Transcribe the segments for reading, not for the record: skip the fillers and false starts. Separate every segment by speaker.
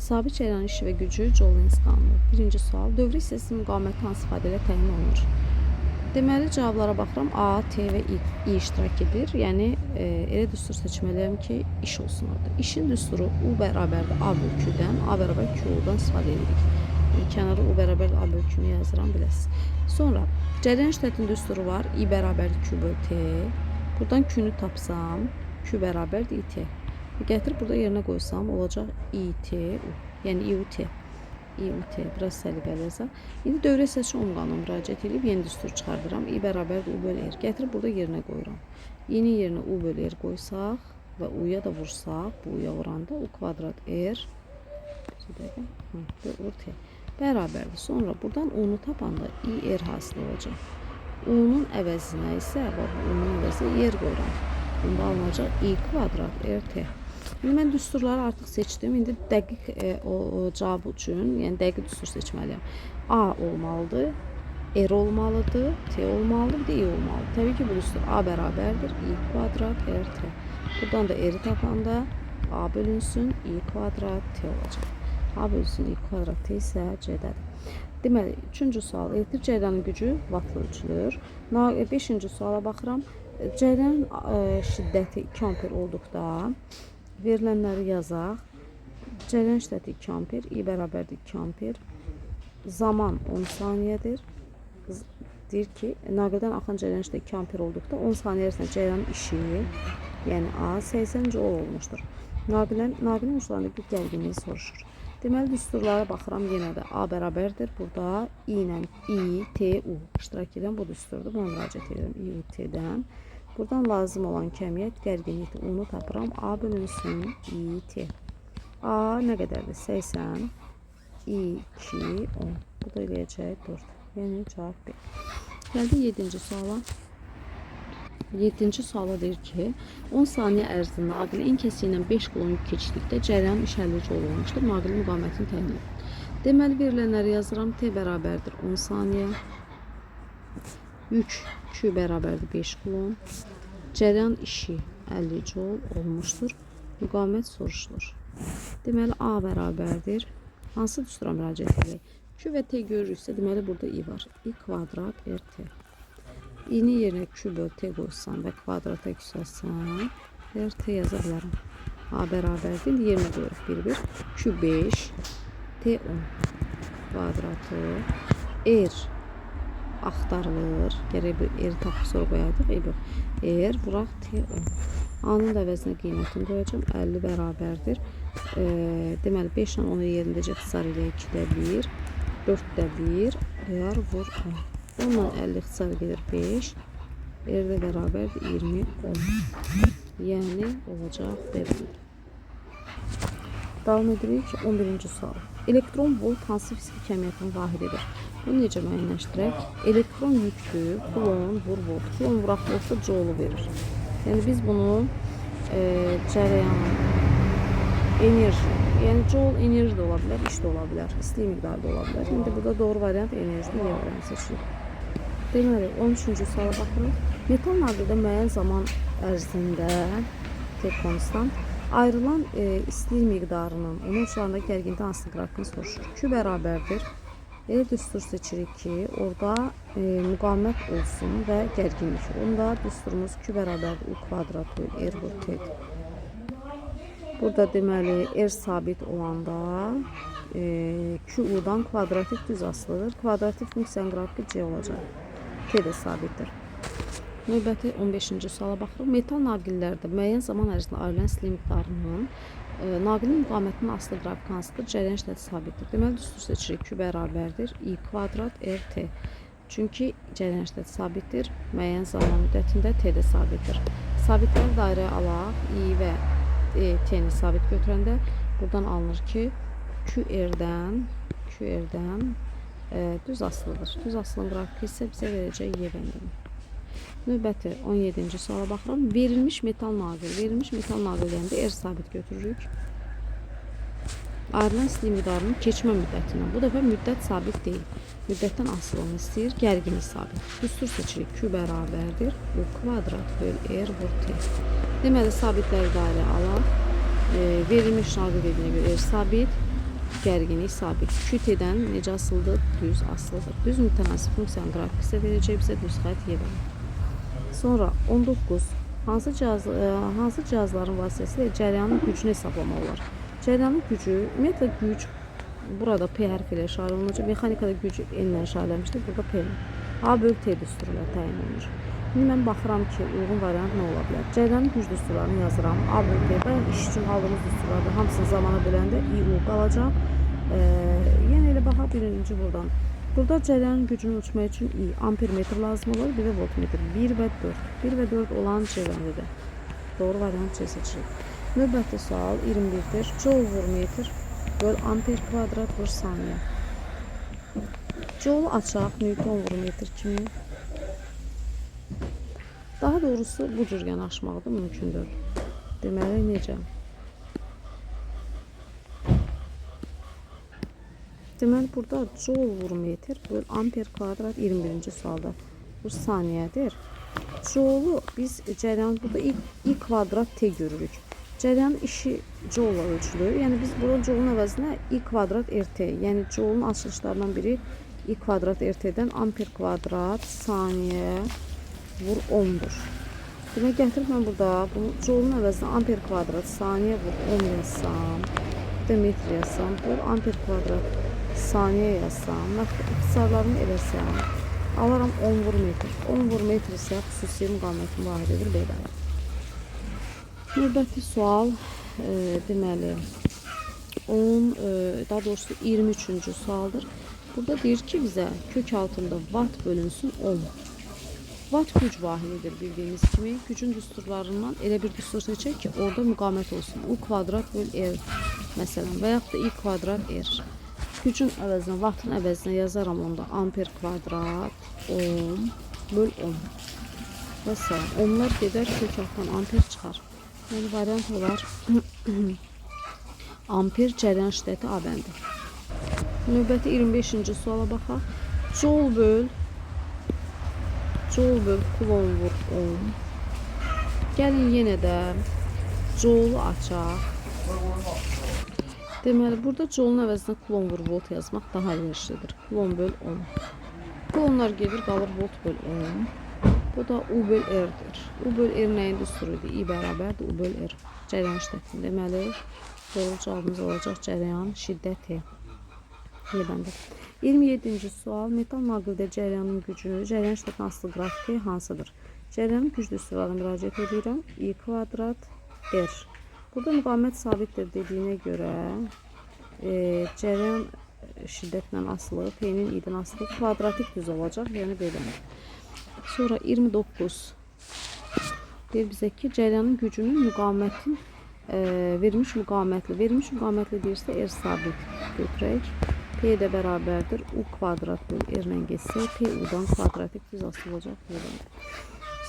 Speaker 1: Sabit cərəyanın işi və gücü Joule-Lenz qanunu. Birinci sual. Dövr hissəsi müqaviməti hansı ifadə ilə təyin olunur? Deməli, cavablara baxıram. A, T və I iştirak edir. Yəni, elə düstur seçməliyəm ki, iş olsun orada. İşin düsturu U bərabərdir A bölü Q-dən, A bərabər Q-dan istifadə edirik. Kənara U bərabərdir A bölü Q-nu yazıram, biləsiniz. Sonra, cərəyan şiddətinin düsturu var. I bərabərdir Q bölü T. Buradan Q-nu tapsam, Q bərabərdir IT. Gətirib burada yerinə qoysam, olacaq ITU. Yəni IUT. IUT. Biraz səliqəli yazaq. İndi dövrə hissəsi üçün qanuna müraciət edib yeni düstur çıxardıram. I bərabərdir U bölü R. Gətirib burada yerinə qoyuram. I-nin yerinə U bölü R qoysaq və U-ya da vursaq, bu U-ya vuranda U kvadrat R T bərabərdir. Sonra buradan U-nu tapanda IR hasil olacaq. U-nun əvəzinə isə, U-nun əvəzinə R qoyuram. Bunda alınacaq I kvadrat RT. İndi mən düsturları artıq seçdim. İndi dəqiq cavab üçün, yəni dəqiq düstur seçməliyəm. A olmalıdır, R olmalıdır, T olmalıdır, bir də I olmalıdır. Təbii ki, bu düstur A bərabərdir, I kvadrat RT. Buradan da R-i tapanda A bölünsün, I kvadrat T olacaq. A bölünsün, I kvadrat T isə C-dədir. Deməli, 3-cü sual. Elektrik cərəyanının gücü vattla ölçülür. 5-ci suala baxıram. Cərəyan şiddəti 2 amper olduqda verilənləri yazaq. Cərəyan şiddəti 2 amper, I bərabərdir 2 amper. Zaman 10 saniyədir. Deyir ki, naqildən axan cərəyan şiddəti 2 amper olduqda 10 saniyə ərzində cərəyanın işi, yəni A 80 joule olmuşdur. Naqilin uçlarındakı gərginliyi soruşur. Deməli, düsturlara baxıram, yenə də A bərabərdir. Burada I ilə I, T, U iştirak edən bu düsturdur. Buna müraciət edirəm I, U, T-dən. Buradan lazım olan kəmiyyət, gərginlikdir. Onu tapıram. A bölünsün, I, T. A nə qədərdir? 80, I, 2, 10. Bu da eləyəcək 4. Yəni, cavab B. Gəldi 7-ci suala. 7-ci suala deyir ki, 10 saniyə ərzində naqil ən kəsi ilə 5 kulon yük keçdikdə cərəyan iş 50 joule olmuşdur. Naqilin müqavimətini təyin edin. Deməli, verilənləri yazıram. T bərabərdir 10 saniyə. Yük Q bərabərdir 5 kulon. Cərəyan işi 50 joule olmuşdur. Müqavimət soruşulur. Deməli, A bərabərdir. Hansı düstura müraciət edək? Q və T görürüksə, deməli, burada I var. I kvadrat RT. I-ni yerinə Q bölü T qoysam və kvadrata yüksəlsəm, RT yaza bilərəm. A bərabərdir. İndi yerinə qoyuruq 1-1. Q 5, T 10 kvadratı, R axtarılır. Gərək bir R tapıb sonra qoyardıq. R, buraq T 10. A-nın da əvəzinə qiymətini qoyacam. 50 bərabərdir. Deməli, 5 ilə 10'u yerindəcə ixtisar ilə 2-də 1, 4-də 1, ayar vur 10. 10 ilə 50 ixtisar gedir 5. R-də bərabərdir 20, 10. Yəni, olacaq B. Davam edirik 11-ci sual. Elektron volt hansı fiziki kəmiyyətin vahididir? Bunu necə müəyyənləşdirək? Elektron yüktür, kulon vur volt. Kulon vuraq voltda joule verir. Yəni, biz bunu cərəyanın enerji, yəni joule enerji də ola bilər, iş də ola bilər, istilik miqdarı da ola bilər. İndi burada doğru variant enerjidir, Y variant seçilir. Deməli, 13-cü suala baxırıq. Metal naqildə müəyyən zaman ərzində T konstant ayrılan istilik miqdarının onun uçlarında gərginlikdə hansının qrafikini soruşur. Q bərabərdir. Elə düstur seçirik ki, orada müqavimət olsun və gərginlik. Onda düsturumuz Q bərabərdir U kvadrat bölü R vur T-dir. Burada deməli R sabit olanda Q-dan kvadratik düz asılıdır. Kvadratik funksiyanın qrafiki C olacaq. T də sabitdir. Növbəti 15-ci suala baxırıq. Metal naqillərdə müəyyən zaman ərzində ayrılan istilik miqdarının naqilin müqavimətinin asılı qrafiki hansıdır? Cərəyan şiddəti sabitdir. Deməli, düstur seçirik. Q bərabərdir I kvadrat RT. Çünki cərəyan şiddəti sabitdir. Müəyyən zaman müddətində T də sabitdir. Sabitləri dairəyə alaq. I və T-ni sabit götürəndə buradan alınır ki, QR-dən düz asılıdır. Düz asılın qrafiki isə bizə verəcək Y bəndini. Növbəti 17-ci suala baxıram. Verilmiş metal naqil. Verilmiş metal naqil deyəndə R sabit götürürük. Ayrılan istilik miqdarının keçmə müddətindən. Bu dəfə müddət sabit deyil. Müddətdən asılını istəyir. Gərginlik sabit. Düstur seçirik. Q bərabərdir. U kvadrat bölü R vur T. Deməli, sabitləri dairəyə alaq. Verilmiş naqil dediyinə görə R sabit. gərginlik sabit. Kütlədən necə asılıdır? Düz asılıdır. Düz mütənasib funksiyanın qrafiki isə verəcək bizə düz xətt Y. Sonra 19. Hansı cihazların vasitəsilə cəryanın gücünü hesablamaq olar? Cəryanın gücü, ümumiyyətlə güc burada P hərfi ilə işarə olunacaq. Mexanikada güc N ilə işarələmişdir. Burada P. A böl T düsturu ilə təyin olunur. İndi mən baxıram ki, uyğun variant nə ola bilər? Cəryanın güc düsturlarını yazıram. A böl T. Bayaq iş üçün aldığımız düsturlarda hamısını zamana böləndə İU qalacaq. Yəni elə baxaq birinci buradan. Burada cəryanın gücünü ölçmək üçün I, ampermetr lazım olur, bir də voltmetr. 1 və 4. 1 və 4 olan cəryanıdır. Doğru variant C seçirik. Növbəti sual 21-dir. Joule vur metr böl amper kvadrat vur saniyə. Joule açaq, Newton vur metr kimi. Daha doğrusu bu cür yanaşmaq da mümkündür. Deməli necə? Deməli burada joule vur metr böl amper kvadrat 21-ci sualda bu saniyədir. Joule'u biz cəryan burada I kvadrat T görürük. Cəryanın işi joule ölçülür. Yəni biz burada joule'un əvəzinə I kvadrat RT, yəni joule'un açılışlarından biri I kvadrat RT-dən amper kvadrat saniyə vur 10'dur. Demək gətirib mən burada bunu joule'un əvəzinə amper kvadrat saniyə vur 10 yazsam, bir də metr yazsam, böl amper kvadrat saniyə yazsam, ixtisarlarını eləsəm, alaram 10 vur metr. 10 vur metr isə xüsusi müqamətin vahididir belə. Növbəti sual deməli daha doğrusu 23-cü sualdır. Burada deyir ki bizə kök altında watt bölünsün 10. Watt güc vahididir bildiyimiz kimi. Gücün düsturlarından elə bir düstur seçək ki orada müqamət olsun. U kvadrat böl R məsələn və yaxud da I kvadrat R. Gücün əvəzinə, wattın əvəzinə yazaram onda amper kvadrat 10 böl 10. Və s. Onlar gedər kök altdan amper çıxar. Yəni variant olar amper cəryan şiddəti A bəndi. Növbəti 25-ci suala baxaq. Joule böl kulon vur 10. Gəlin yenə də joule'u açaq. Deməli burada joule'un əvəzinə kulon vur volt yazmaq daha əlverişlidir. Kulon böl 10. Kulonlar gedir qalır volt böl 10. Bu da U böl R'dir. U böl R nəyin düsturudur? I bərabərdir U böl R. Cəryan şiddəti. Deməli, doğru cavabımız olacaq cəryan şiddəti. 27-ci sual. Metal naqildə cəryanın gücünü, cəryan şiddətinin asılı qrafiki hansıdır? Cəryanın güc düsturlarına müraciət edirəm. I kvadrat R. Burada müqamət sabitdir dediyinə görə cəryan şiddətindən asılı, P-nin I-dən asılı kvadratik düz olacaq. Yəni belə. Sonra 29 deyir bizə ki cəryanın gücünün müqamətin verilmiş müqamətli deyirsə R sabit götürək. P də bərabərdir U kvadrat böl R ilə geçsə P U-dan kvadratik düz asılı olacaq.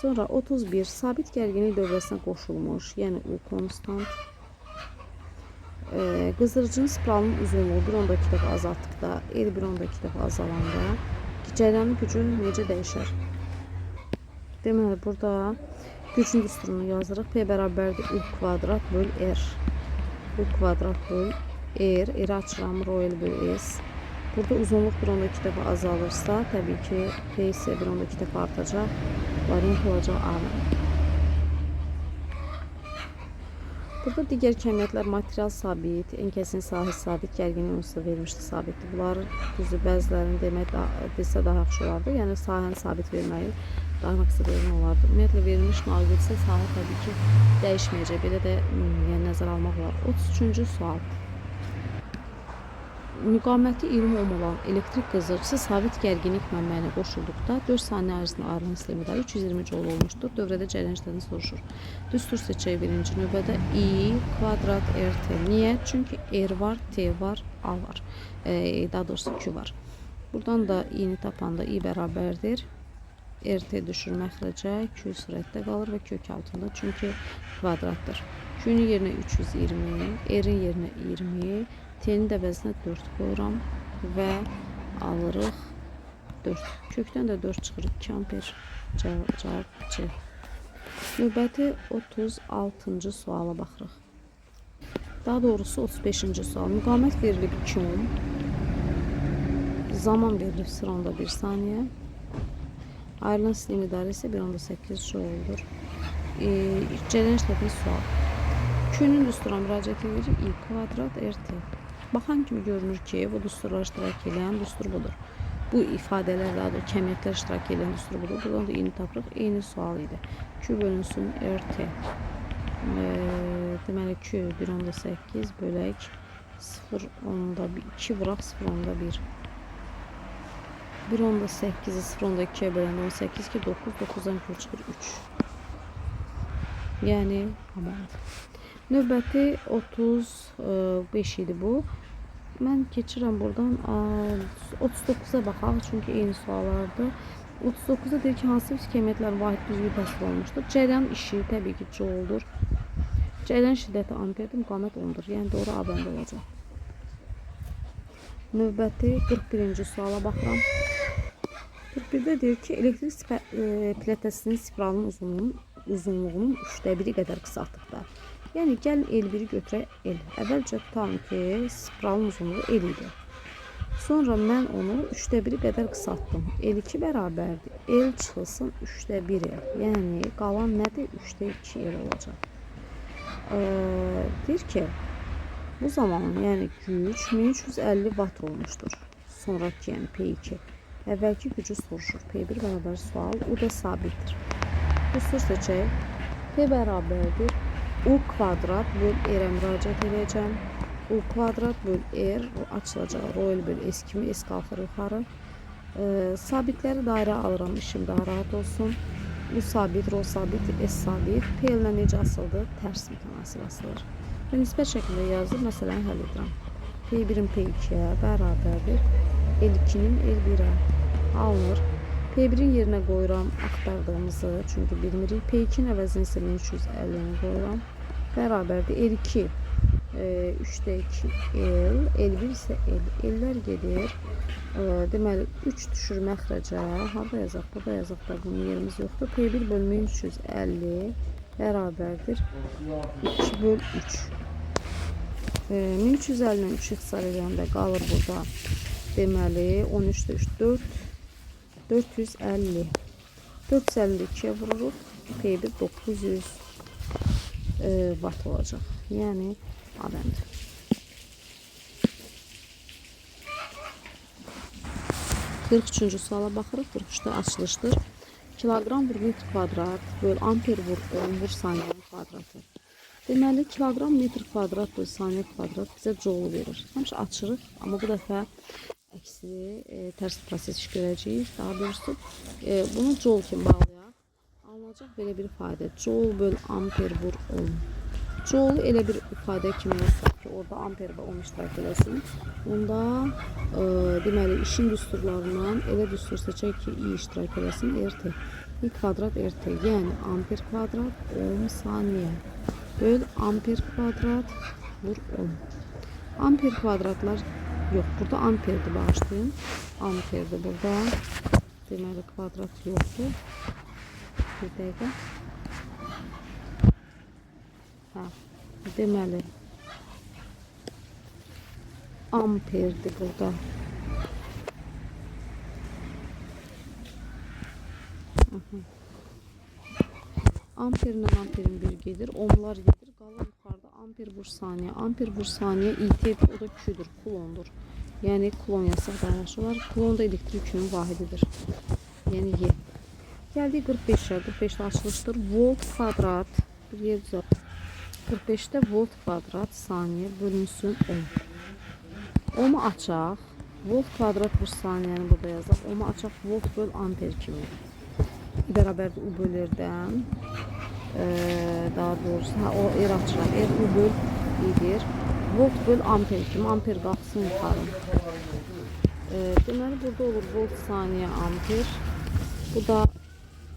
Speaker 1: Sonra 31 sabit gərginlik dövrəsinə qoşulmuş, yəni U konstant. Qızdırıcının spiralının uzunluğu 1/10 dəfə azaltdıqda, L 1/10 dəfə azalanda cəryanın gücü necə dəyişər? Deməli burada gücün düsturunu yazırıq. P bərabərdir U kvadrat böl R. U kvadrat böl R. R açıram. Rho L böl S. Burada uzunluq 1/10 dəfə azalırsa, təbii ki P isə 1/10 dəfə artacaq. Variant olacaq A. Burada digər kəmiyyətlər material sabit, enkəsin sahə sabit, gərginlik ünsusu verilmişdir sabitdir. Bunlar düzdür, bəzilərini demək desə daha yaxşı olardı. Yəni sahəni sabit verməyi daha məqsəd uyğun olardı. Ümumiyyətlə verilmiş naqilsə sahə təbii ki dəyişməyəcək. Belə də yəni nəzərə almaq olar. 33-cü sual. Müqaməti 20 ohm olan elektrik qızdırıcısı sabit gərginlik mənbəyinə qoşulduqda 4 saniyə ərzində ayrılan sistem miqdarı 320 joule olmuşdur. Dövrədə cəryan şiddətini soruşur. Düstur seçək birinci növbədə I kvadrat RT. Niyə? Çünki R var, T var, A var. Daha doğrusu Q var. Buradan da I-ni tapanda I bərabərdir. RT düşür məxrəcə, Q sürətdə qalır və kök altında çünki kvadratdır. Q-nun yerinə 320, R-in yerinə 20, T-nin də əvəzinə 4 qoyuram və alırıq 4. Kökdən də 4 çıxır 2 amper. Cavab C. Növbəti 36-cı suala baxırıq. Daha doğrusu 35-ci sual. Müqamət verilib 2 ohm. Zaman verilib 0,1 saniyə. Ayrılan sistem miqdarı isə 1,8 jouldur. Cərəyan işlətmə sual. Q-nin düsturuna müraciət edirik. I kvadrat RT. Baxan kimi görünür ki, bu düsturlar iştirak edən düstur budur. Bu ifadələr, daha da kəmiyyətlər iştirak edən düstur budur. Buradan da i-ni tapırıq. Eyni sual idi. Q bölünsün RT. Deməli Q 1,8 bölək 0,2 vuraq 0,1. 1,8'i 0,2'ye bölen 18 ki 9, 9'dan kül çıxır 3. Yəni aman. Növbəti 35 idi bu. Mən keçirəm buradan 39'a baxaq çünki eyni suallardır. 39'da deyir ki, hansı kəmiyyətlər vahid düzgün təsvir olunmuşdur. Cərəyan işi təbii ki jouldur. Cərəyan şiddəti amperdir, müqamət 10'dur. Yəni doğru A bəndə olacaq. Növbəti 41-ci suala baxıram. 41'də deyir ki, elektrik plətəsinin spiralının uzunluğunun 1/3 qədər qısaltdıqda. Yəni gəlin L1'i götürək L. Əvvəlcə tutalım ki, spiralın uzunluğu L idi. Sonra mən onu 1/3 qədər qısaltdım. L2 bərabərdir. L çıxılsın 1/1 L. Yəni qalan nədir? 3/2 L olacaq. Deyir ki, bu zaman yəni güc 1350 watt olmuşdur. Sonraki yəni P2. Əvvəlki gücü soruşur. P1 bərabər sual. O da sabitdir. Düstur seçək. P bərabərdir. U kvadrat böl R-ə müraciət edəcəm. U kvadrat böl R açılacaq. Rho böl S kimi S qalxır yuxarı. Sabitləri dairə alıram. İşim daha rahat olsun. U sabit, Rho sabit, S sabit. P ilə necə asıldı? Tərs mütənasib asılır. Və nisbət şəklində yazdım. Məsələni həll edirəm. P1'in P2'yə bərabərdir. L2'nin L1'ə alınır. P1'in yerinə qoyuram axtardığımızı, çünki bilmirik. P2'nin əvəzinə isə 1350'ni qoyuram. Bərabərdir. L2 3/2 L, L1 isə L. L'lər gedir. Deməli 3 düşür məxrəcə. Harada yazaq? Burada yazaq da bunun yerimiz yoxdur. P1 bölü 1350 bərabərdir 2 böl 3. 1350'dən 3 ixtisar edəndə qalır burada. Deməli 13'də 3 4 450. 452'ye vururuq. P1 900 watt olacaq. Yəni A bəndi. Qırx üçüncü suala baxırıq. 43'də açılışdır. Kilogram vur metr kvadrat böl amper vur ohm vur saniyə kvadratı. Deməli kilogram metr kvadrat böl saniyə kvadrat bizə joule verir. Həmişə açırıq, amma bu dəfə əksi tərs proses iş görəcəyik. Daha doğrusu bunu joule kimi bağlayaq. Alınacaq belə bir ifadə. Joule böl amper vur ohm. Joule elə bir ifadə kimi yazsaq ki, orada amper və ohm iştirak eləsin. Onda deməli işin düsturlarından elə düstur seçək ki, i iştirak eləsin. RT. I kvadrat RT. Yəni amper kvadrat ohm saniyə. Böl amper kvadrat vur ohm. Amper kvadratlar yox. Burada amperdir, bağışlayın. Amperdir burada. Deməli kvadrat yoxdur. Bir dəqiqə. Deməli amperdir burada. Amperlə amperin bir gedir, ohmlar gedir, qalır yuxarıda amper vur saniyə. Amper vur saniyə IT, o da Q'dur, kulondur. Yəni kulon yazsaq daha yaxşı olar. Kulon da elektrik yükünün vahididir. Yəni Y. Gəldik 45'ə. 45'də açılışdır. Volt kvadrat bir yer düzəlt. 45'də volt kvadrat saniyə bölünsün ohm. Ohmu açaq. Volt kvadrat vur saniyəni burada yazaq. Ohmu açaq volt böl amper kimi. Bərabərdir U böl R-dən. Daha doğrusu o R açıram. R U böl İ'dir. Volt böl amper kimi. Amper qalxsın yuxarı. Deməli burada olur volt saniyə amper. Bu da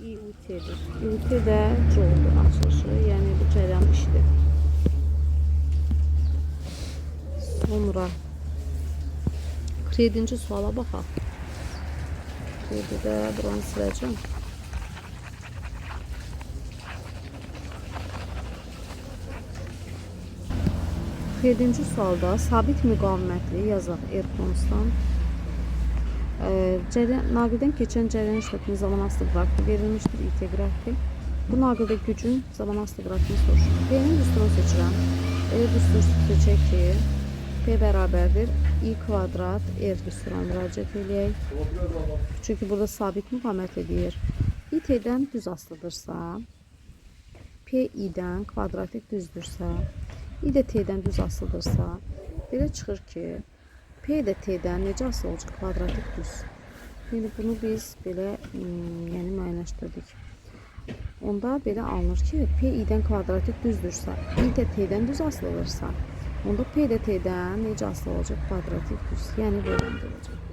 Speaker 1: IUT'dir. IUT də joule açılışı. Yəni bu cərəyan işidir. Sonra 47-ci suala baxaq. 47'də buranı siləcəm. 7-ci sualda sabit müqavimətli yazaq R konustan. Naqildən keçən cərəyan işlətinin zaman asılı qrafiki verilmişdir. İT qrafiki. Bu naqildə gücün zaman asılı qrafikini soruşur. P-nin düsturunu seçirəm. Elə düstur seçək ki, P bərabərdir I kvadrat R düsturuna müraciət edək. Çünki burada sabit müqavimətli deyir. I T-dən düz asılıdırsa, P I-dən kvadratik düzdürsə, I də T-dən düz asılıdırsa, belə çıxır ki, P də T-dən necə asılı olacaq? Kvadratik düz. Yəni bunu biz belə müəyyənləşdirdik. Onda belə alınır ki, P I-dən kvadratik düzdürsə, I də T-dən düz asılıdırsa, onda P də T-dən necə asılı olacaq? Kvadratik düz. Yəni belə olacaq.